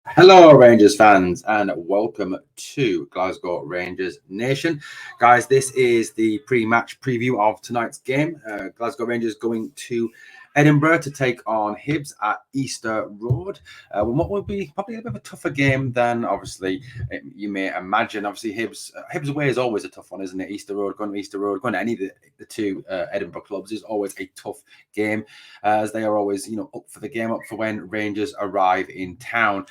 Hello, Rangers fans, and welcome to Glasgow Rangers Nation. Guys, this is the pre-match preview of tonight's game. Glasgow Rangers going to Edinburgh to take on Hibs at Easter Road. What will be probably a bit of a tougher game than, obviously, you may imagine. Obviously, Hibs away is always a tough one, isn't it? Easter Road, going to Easter Road, going to any of the two Edinburgh clubs is always a tough game, as they are always, up for the game, up for when Rangers arrive in town.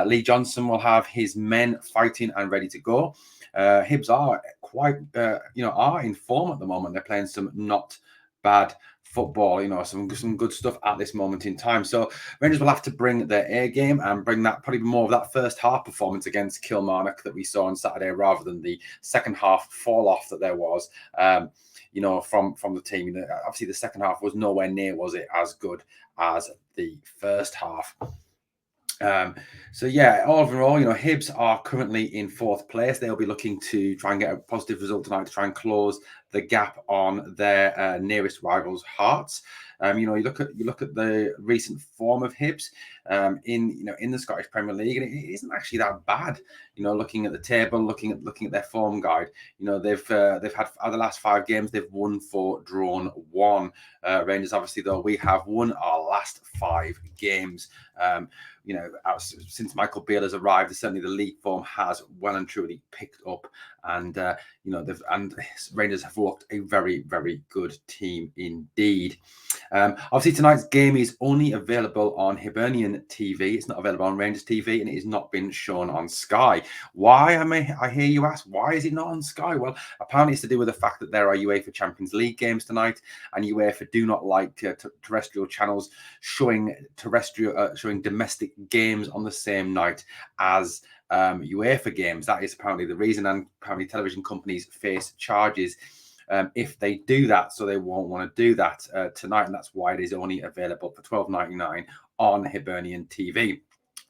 Lee Johnson will have his men fighting and ready to go. Hibs are quite, are in form at the moment. They're playing some not bad football, some good stuff at this moment in time. So Rangers will have to bring their A game and bring that probably more of that first half performance against Kilmarnock that we saw on Saturday, rather than the second half fall off that there was. From the team. Obviously, the second half was nowhere near, was it, as good as the first half. Overall, Hibs are currently in fourth place. They'll be looking to try and get a positive result tonight to try and close the gap on their nearest rivals, Hearts. You look at the recent form of Hibs in the Scottish Premier League, and it isn't actually that bad. Looking at the table, looking at their form guide, they've had out of the last 5 games, they've won 4, drawn 1. Rangers, obviously, though, we have won our last 5 games. Since Michael Beale has arrived, certainly the league form has well and truly picked up, and Rangers have looked a very, very good team indeed. Obviously, tonight's game is only available on Hibernian TV. It's not available on Rangers TV, and it has not been shown on Sky. Why? I hear you ask, why is it not on Sky? Well, apparently it's to do with the fact that there are UEFA Champions League games tonight, and UEFA do not like terrestrial channels showing domestic games on the same night as UEFA games. That is apparently the reason, and apparently television companies face charges if they do that, so they won't want to do that tonight, and that's why it is only available for $12.99 on Hibernian TV.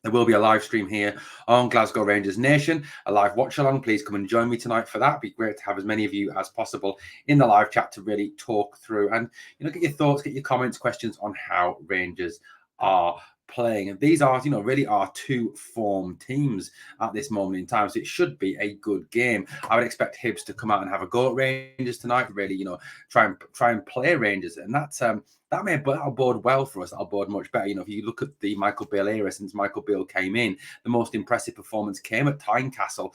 There will be a live stream here on Glasgow Rangers Nation, a live watch along. Please come and join me tonight for that. It'd be great to have as many of you as possible in the live chat to really talk through and get your thoughts, get your comments, questions on how Rangers are playing. And these are, really are 2 form teams at this moment in time. So it should be a good game. I would expect Hibs to come out and have a go at Rangers tonight, really, try and play Rangers. And that'll bode well for us. That'll bode much better. If you look at the Michael Beale era, since Michael Beale came in, the most impressive performance came at Tynecastle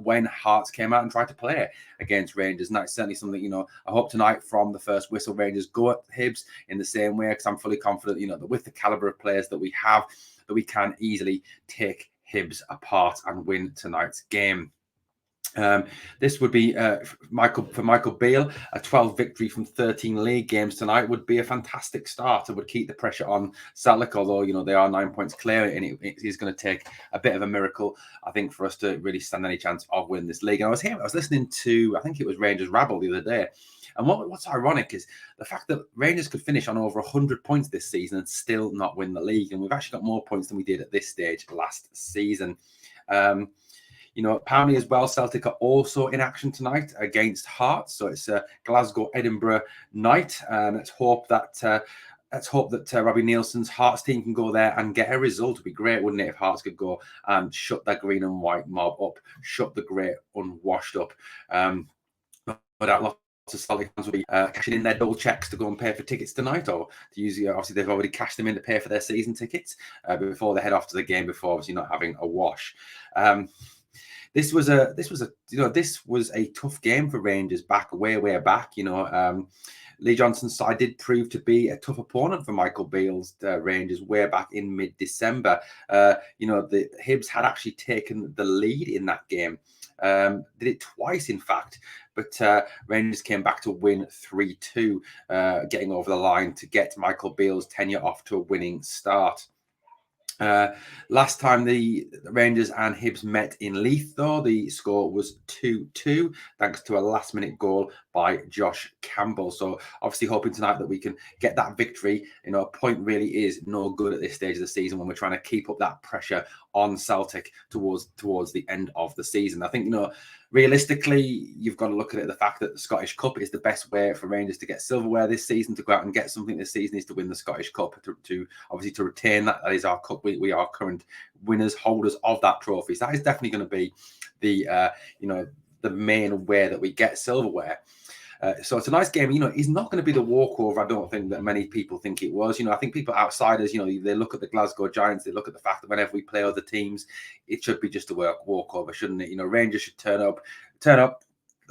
when Hearts came out and tried to play against Rangers. And that's certainly something, I hope tonight from the first whistle, Rangers go at Hibs in the same way, because I'm fully confident, that with the calibre of players that we have, that we can easily take Hibs apart and win tonight's game. This would be for Michael Beale, a 12 victory from 13 league games tonight would be a fantastic start. It would keep the pressure on Celtic, although they are 9 points clear, and it is going to take a bit of a miracle, I think, for us to really stand any chance of winning this league. And I was listening to, I think it was Rangers Rabble the other day, and what's ironic is the fact that Rangers could finish on over 100 points this season and still not win the league, and we've actually got more points than we did at this stage last season. Apparently as well, Celtic are also in action tonight against Hearts. So it's a Glasgow-Edinburgh night. Let's hope that Robbie Nielsen's Hearts team can go there and get a result. It'd be great, wouldn't it, if Hearts could go and shut that green and white mob up, shut the grey unwashed up. But lots of Celtic fans will be cashing in their double checks to go and pay for tickets tonight, or to use, obviously they've already cashed them in to pay for their season tickets before they head off to the game, before obviously not having a wash. This was a tough game for Rangers way back. Lee Johnson's side did prove to be a tough opponent for Michael Beale's Rangers way back in mid-December. The Hibs had actually taken the lead in that game. Did it twice, in fact, but Rangers came back to win 3-2, getting over the line to get Michael Beale's tenure off to a winning start. Last time the Rangers and Hibs met in Leith, though, the score was 2-2, thanks to a last-minute goal by Josh Campbell. So obviously hoping tonight that we can get that victory. A point really is no good at this stage of the season when we're trying to keep up that pressure on Celtic towards the end of the season. I think, realistically, you've got to look at it, the fact that the Scottish Cup is the best way for Rangers to get silverware this season. To go out and get something this season is to win the Scottish Cup, to obviously to retain that. That is our cup. We are current winners, holders of that trophy. So that is definitely going to be the main way that we get silverware. So tonight's game, is not going to be the walkover. I don't think that many people think it was. I think people outsiders, they look at the Glasgow Giants, they look at the fact that whenever we play other teams, it should be just a walkover, shouldn't it? Rangers should turn up.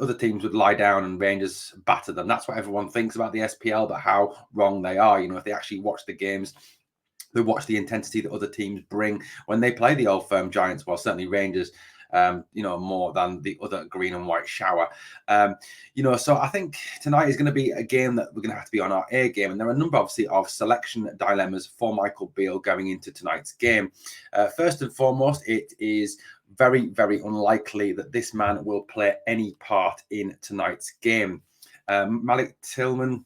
Other teams would lie down and Rangers batter them. That's what everyone thinks about the SPL, but how wrong they are. If they actually watch the games, they watch the intensity that other teams bring when they play the Old Firm Giants. Well, certainly Rangers, more than the other green and white shower. So I think tonight is going to be a game that we're going to have to be on our A game. And there are a number, obviously, of selection dilemmas for Michael Beale going into tonight's game. First and foremost, it is very, very unlikely that this man will play any part in tonight's game. Malik Tillman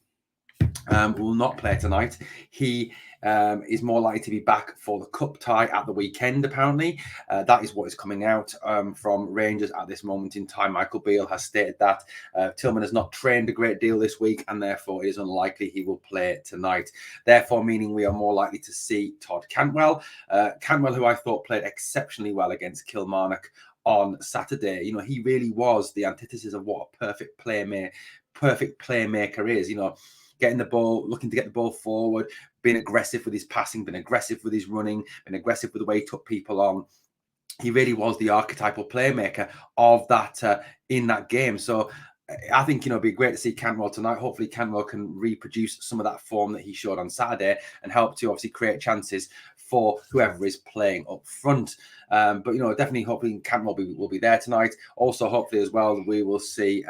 will not play tonight. He is more likely to be back for the cup tie at the weekend, apparently. That is what is coming out from Rangers at this moment in time. Michael Beale has stated that Tillman has not trained a great deal this week, and therefore it is unlikely he will play tonight. Therefore, meaning we are more likely to see Todd Cantwell. Cantwell, who I thought played exceptionally well against Kilmarnock on Saturday. He really was the antithesis of what a perfect playmaker is. Getting the ball, looking to get the ball forward, being aggressive with his passing, being aggressive with his running, being aggressive with the way he took people on. He really was the archetypal playmaker of that in that game. So I think, it'd be great to see Cantwell tonight. Hopefully Cantwell can reproduce some of that form that he showed on Saturday and help to obviously create chances for whoever is playing up front. But, definitely hoping Cantwell will be there tonight. Also, hopefully as well, we will see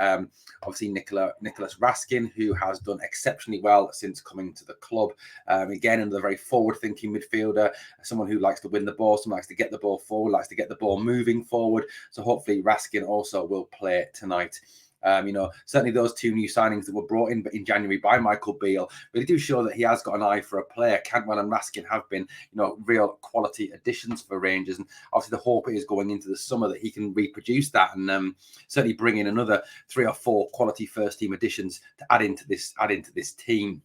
obviously Nicholas Raskin, who has done exceptionally well since coming to the club. Again, another very forward-thinking midfielder, someone who likes to win the ball, someone likes to get the ball forward, likes to get the ball moving forward. So hopefully Raskin also will play tonight. Certainly those two new signings that were brought in January by Michael Beale really do show that he has got an eye for a player. Cantwell and Raskin have been, real quality additions for Rangers, and obviously the hope is going into the summer that he can reproduce that and certainly bring in another 3 or 4 quality first team additions to add into this team.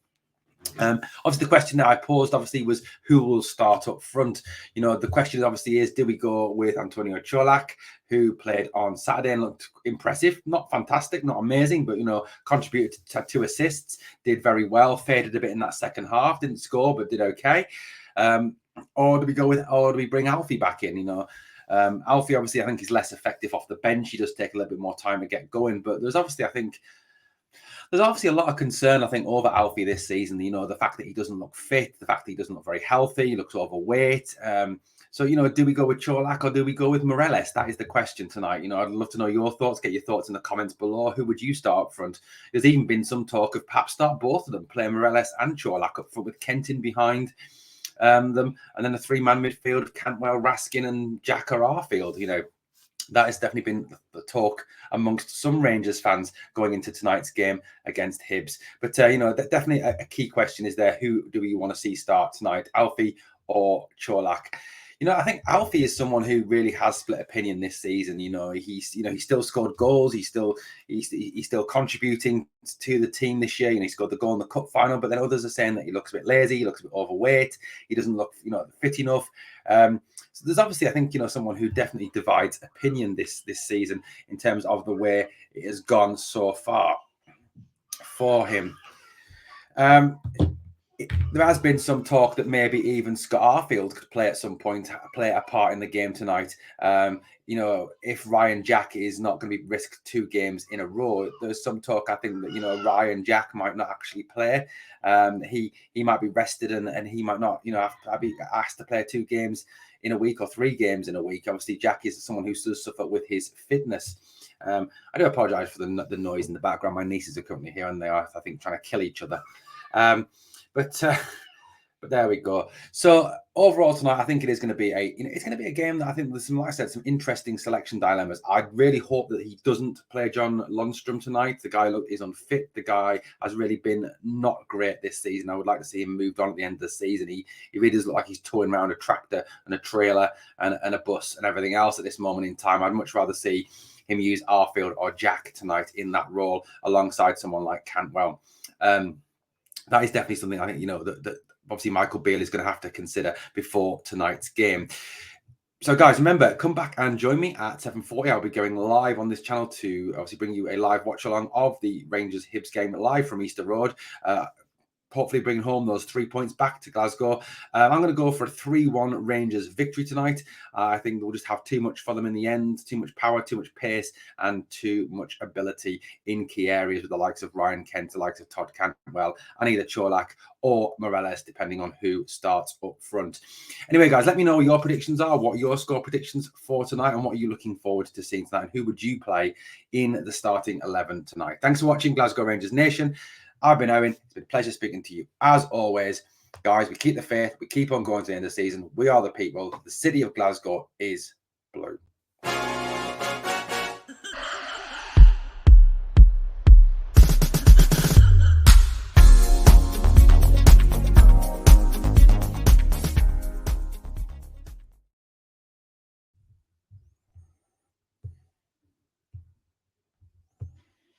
Obviously, the question that I posed was who will start up front. The question obviously is, do we go with Antonio Cholak, who played on Saturday and looked impressive, not fantastic, not amazing, but contributed to 2 assists, did very well, faded a bit in that second half, didn't score but did okay. Or do we bring Alfie back in? Alfie obviously I think is less effective off the bench. He does take a little bit more time to get going, but there's obviously a lot of concern, I think, over Alfie this season. The fact that he doesn't look fit, the fact that he doesn't look very healthy, he looks overweight. So, do we go with Cholak or do we go with Morelos? That is the question tonight. I'd love to know your thoughts. Get your thoughts in the comments below. Who would you start up front? There's even been some talk of perhaps start both of them, play Morelos and Cholak up front with Kenton behind them, and then a 3-man midfield of Cantwell, Raskin and Jack or Arfield. That has definitely been the talk amongst some Rangers fans going into tonight's game against Hibs. But, definitely a key question is there. Who do we want to see start tonight, Alfie or Cholak? I think Alfie is someone who really has split opinion this season. He's still scored goals. He's still contributing to the team this year. He scored the goal in the cup final, but then others are saying that he looks a bit lazy. He looks a bit overweight. He doesn't look, fit enough. So there's obviously, I think, someone who definitely divides opinion this season in terms of the way it has gone so far for him. There has been some talk that maybe even Scott Arfield could play at some point, play a part in the game tonight. If Ryan Jack is not going to be risked 2 games in a row, there's some talk, I think, that, Ryan Jack might not actually play. He might be rested and he might not, have to be asked to play 2 games in a week or 3 games in a week. Obviously, Jack is someone who does suffer with his fitness. I do apologise for the noise in the background. My nieces are currently here and they are, I think, trying to kill each other. But But there we go. So overall tonight, I think it is going to be it's going to be a game that I think there's some, like I said, some interesting selection dilemmas. I really hope that he doesn't play John Lundstrom tonight. The guy is unfit. The guy has really been not great this season. I would like to see him moved on at the end of the season. He really does look like he's towing around a tractor and a trailer and a bus and everything else at this moment in time. I'd much rather see him use Arfield or Jack tonight in that role alongside someone like Cantwell. That is definitely something I think, that obviously Michael Beale is going to have to consider before tonight's game. So guys, remember, come back and join me at 7:40. I'll be going live on this channel to obviously bring you a live watch along of the Rangers Hibs game live from Easter Road. Hopefully bring home those 3 points back to Glasgow. I'm going to go for a 3-1 Rangers victory tonight. I think we'll just have too much for them in the end, too much power, too much pace, and too much ability in key areas with the likes of Ryan Kent, the likes of Todd Cantwell, and either Cholak or Morales, depending on who starts up front. Anyway, guys, let me know what your predictions are, what your score predictions for tonight, and what are you looking forward to seeing tonight, and who would you play in the starting 11 tonight. Thanks for watching Glasgow Rangers Nation. I've been Owen. It's been a pleasure speaking to you as always. Guys, we keep the faith. We keep on going to the end of the season. We are the people. The city of Glasgow is